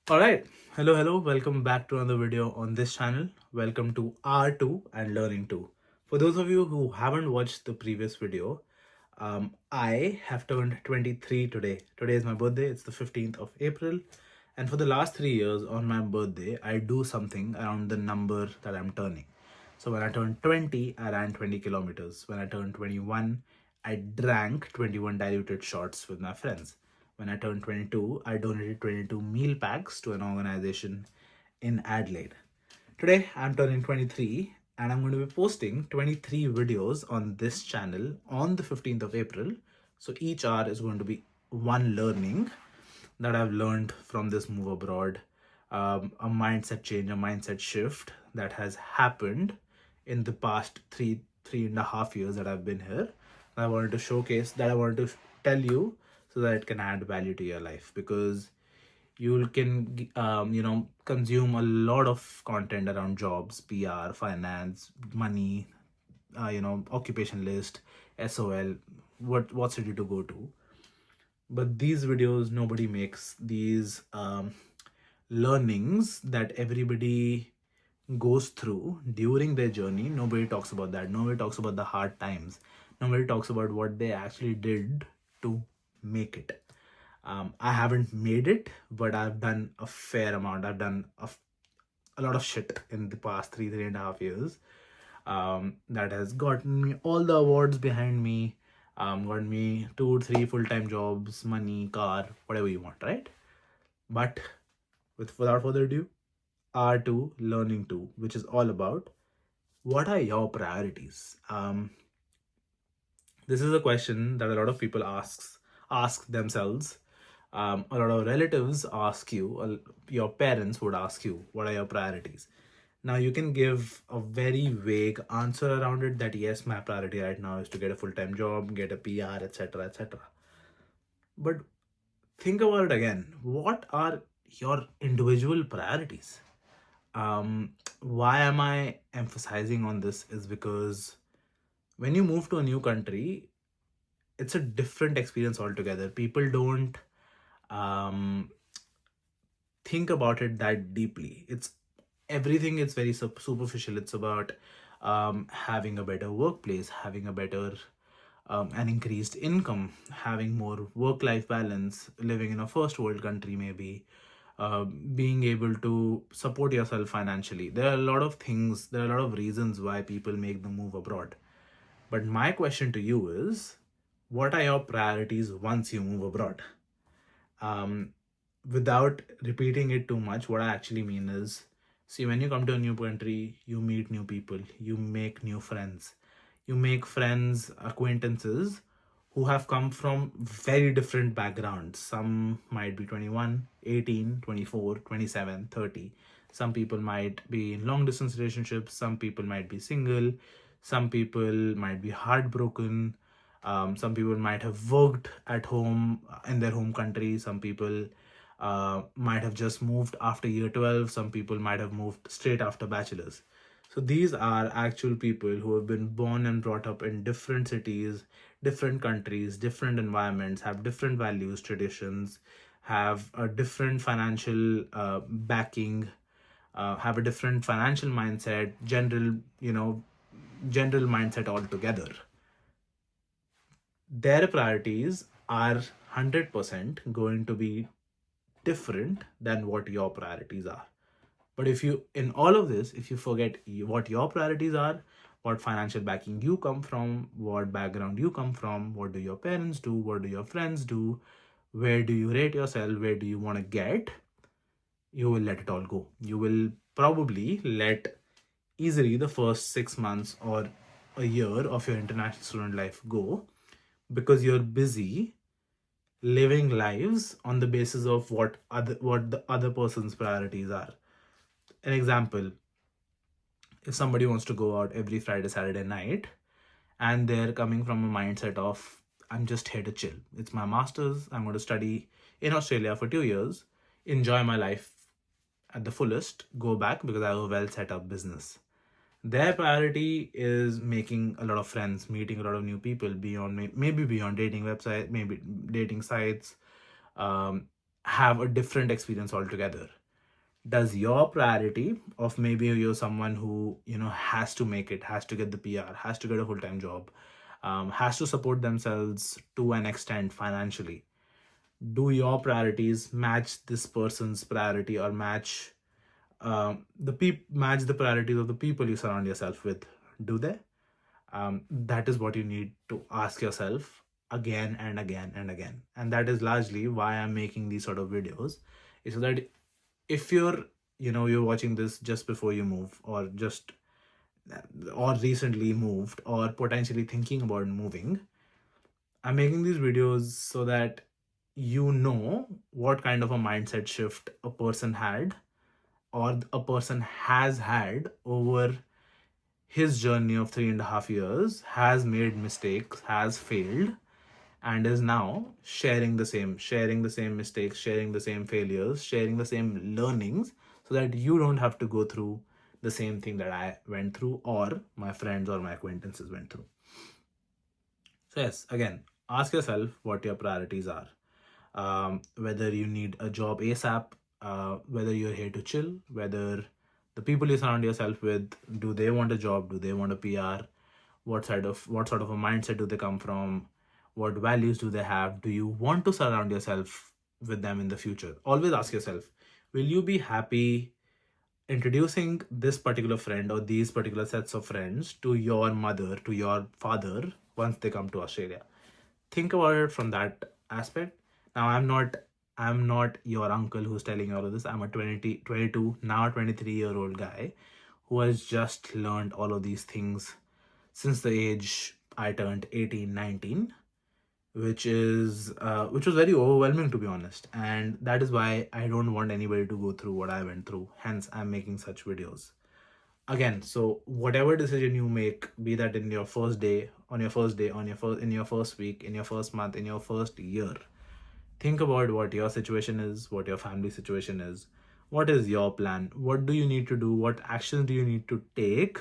All right. Hello. Welcome back to another video on this channel. Welcome to R2 and Learning 2. For those of you who haven't watched the previous video, I have turned 23 today. Today is my birthday. It's the 15th of April. And for the last 3 years on my birthday, I do something around the number that I'm turning. So when I turned 20, I ran 20 kilometers. When I turned 21, I drank 21 diluted shots with my friends. When I turned 22, I donated 22 meal packs to an organization in Adelaide. Today, I'm turning 23 and I'm going to be posting 23 videos on this channel on the 15th of April. So each hour is going to be one learning that I've learned from this move abroad, a mindset change, a mindset shift that has happened in the past three and a half years that I've been here. I wanted to showcase that. I wanted to tell you so that it can add value to your life, because you can consume a lot of content around jobs, PR, finance, money, occupation list, SOL, what city to go to. But these videos, nobody makes these learnings that everybody goes through during their journey. Nobody talks about that. Nobody talks about the hard times. Nobody talks about what they actually did to make it. I haven't made it, but I've done a fair amount. I've done a lot of shit in the past three and a half years, that has gotten me all the awards behind me, gotten me 2 3 full-time jobs, money, car, whatever you want, right? But without further ado, R2 Learning 2, which is all about what are your priorities. This is a question that a lot of people ask themselves. A lot of relatives ask you, your parents would ask you, what are your priorities? Now you can give a very vague answer around it, that yes, my priority right now is to get a full-time job, get a PR, etc., etc. But think about it again. What are your individual priorities? Why am I emphasizing on this is because when you move to a new country, it's a different experience altogether. People don't um, think about it that deeply. It's everything is very superficial. It's about having a better workplace, having a better an increased income, having more work-life balance, living in a first world country, maybe being able to support yourself financially. There are a lot of things, there are a lot of reasons why people make the move abroad. But my question to you is, what are your priorities once you move abroad? um, Without repeating it too much, what I actually mean is, see, when you come to a new country, you meet new people, you make new friends, you make friends, acquaintances who have come from very different backgrounds. Some might be 21, 18, 24, 27, 30. Some people might be in long distance relationships, some people might be single, some people might be heartbroken, some people might have worked at home in their home country. Some people might have just moved after year 12. Some people might have moved straight after bachelor's. So these are actual people who have been born and brought up in different cities, different countries, different environments, have different values, traditions, have a different financial backing, have a different financial mindset, general mindset altogether. Their priorities are 100% going to be different than what your priorities are. But if you, in all of this, if you forget what your priorities are, what financial backing you come from, what background you come from, what do your parents do, what do your friends do, where do you rate yourself, where do you want to get, you will let it all go. You will probably let easily the first 6 months or a year of your international student life go, because you're busy living lives on the basis of what the other person's priorities are. An example, if somebody wants to go out every Friday, Saturday night, and they're coming from a mindset of, I'm just here to chill. It's my master's, I'm going to study in Australia for 2 years, enjoy my life at the fullest, go back because I have a well set up business. Their priority is making a lot of friends, meeting a lot of new people beyond, maybe beyond dating website, maybe dating sites, um, have a different experience altogether. Does your priority of maybe you're someone who has to make it, has to get the PR, has to get a full-time job, has to support themselves to an extent financially, do your priorities match this person's priority, or match the priorities of the people you surround yourself with? Do they? That is what you need to ask yourself again and again and again, and that is largely why I'm making these sort of videos, is so that if you're watching this just before you move, or recently moved, or potentially thinking about moving, I'm making these videos so that you know what kind of a mindset shift a person had, or a person has had over his journey of 3.5 years, has made mistakes, has failed, and is now sharing the same mistakes, sharing the same failures, sharing the same learnings, so that you don't have to go through the same thing that I went through, or my friends or my acquaintances went through. So yes, again, ask yourself what your priorities are. Whether you need a job ASAP, whether you're here to chill, whether the people you surround yourself with, do they want a job, do they want a PR, what sort of a mindset do they come from, what values do they have, do you want to surround yourself with them in the future? Always ask yourself, will you be happy introducing this particular friend or these particular sets of friends to your mother, to your father, once they come to Australia? Think about it from that aspect. Now, I'm not your uncle who's telling you all of this. I'm a 22, now 23-year-old guy who has just learned all of these things since the age I turned 18, 19, which was very overwhelming, to be honest. And that is why I don't want anybody to go through what I went through. Hence, I'm making such videos. Again, so whatever decision you make, be that in your first day, on your first day, in your first week, in your first month, in your first year, think about what your situation is, what your family situation is, what is your plan, what do you need to do, what actions do you need to take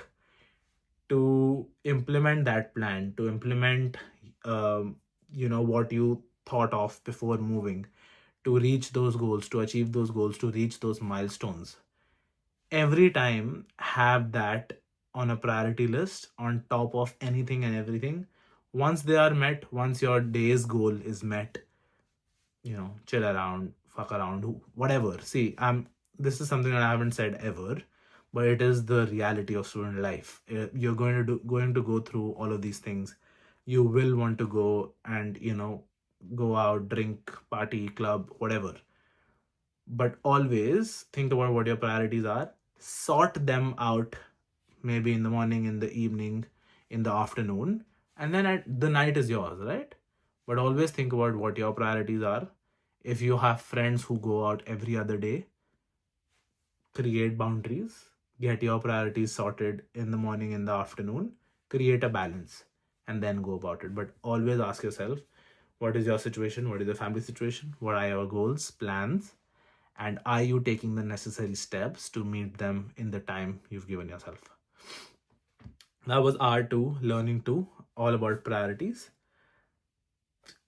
to implement that plan, to implement what you thought of before moving, to reach those goals, to achieve those goals, to reach those milestones. Every time have that on a priority list on top of anything and everything. Once they are met, once your day's goal is met, chill around, fuck around, whatever. See, this is something that I haven't said ever, but it is the reality of student life. You're going to go through all of these things. You will want to go and go out, drink, party, club, whatever. But always think about what your priorities are. Sort them out, maybe in the morning, in the evening, in the afternoon, and then the night is yours, right? But always think about what your priorities are. If you have friends who go out every other day, create boundaries, get your priorities sorted in the morning, in the afternoon, create a balance, and then go about it. But always ask yourself, what is your situation? What is your family situation? What are your goals, plans? And are you taking the necessary steps to meet them in the time you've given yourself? That was R2, Learning 2, all about priorities.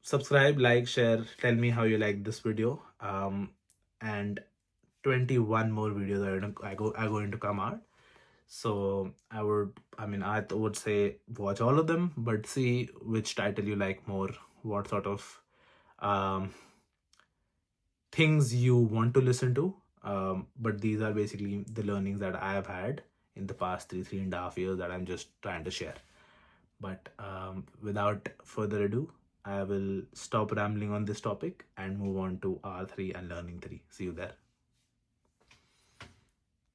Subscribe, like, share, tell me how you like this video. And 21 more videos are going to come out. So I would say watch all of them, but see which title you like more, what sort of things you want to listen to. But these are basically the learnings that I have had in the past 3.5 years that I'm just trying to share. But without further ado, I will stop rambling on this topic and move on to R3 and Learning 3. See you there.